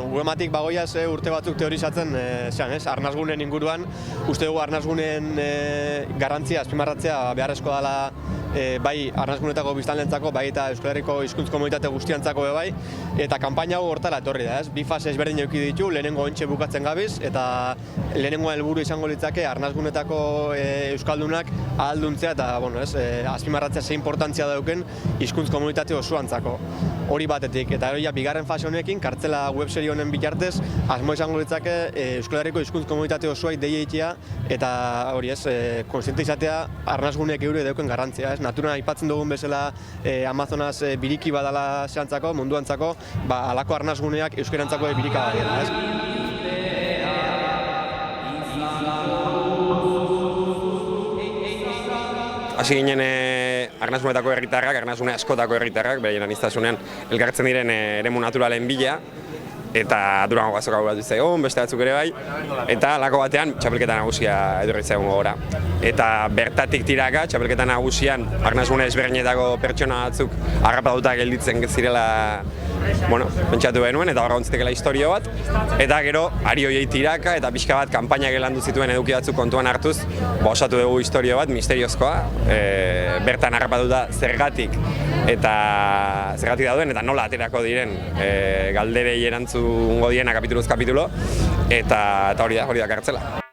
Webmatik bagoiaz urte batzuk teorizatzen arnasguneen inguruan. Uste dugu arnasguneen garrantzia azpimarratzea beharrezkoa dela bai arnasgunetako biztanleentzako, bai eta Euskal Herriko hizkuntz komunitate guztiantzako bai, eta kanpaina hau hortara etorri da, ez? Bi fase ezberdin eduki ditu, lehenengo ontxe bukatzen gabiz, eta lehenengo helburu izango litzake arnasgunetako euskaldunak ahalduntzea eta azpimarratzea ze inportantzia dauken hizkuntz komunitate osoantzako. Hori batetik, eta bigarren fase honekin, kartzela webserie honen bitartez, asmo izango litzake Euskal Herriko hizkuntz komunitate osoai dei egitea eta hori kontziente izatea arnasguneek eure dauken garrantzia. Naturan aipatzen dugun bezala Amazonaz biriki badala zehantzako, munduantzako, halako arnasguneak euskerantzako birika badela. Hasi ginen arnasgunetako herritarrak, arnasgune askotako herritarrak, beraien aniztasunean elkartzen diren eremu naturalen bila, eta Durango azoka buratu zaigun, beste batzuk ere bai, eta halako batean txapelketa nagusia etorri zaigun gogora. Eta bertatik tiraka, txapelketa nagusian arnasgune ezberdinetako pertsona batzuk harrapatuta gelditzen zirela pentsatu genuen, eta horra gontzitekela historio bat, eta gero ari hoiei tiraka eta pixka bat kanpainak landu zituen eduki batzuk kontuan hartuz, osatu dugu historio bat, misteriozkoa, bertan harrapatuta zergatik dauden eta nola aterako diren galderei erantzungo diena kapituluz kapitulo, eta hori da kartzela.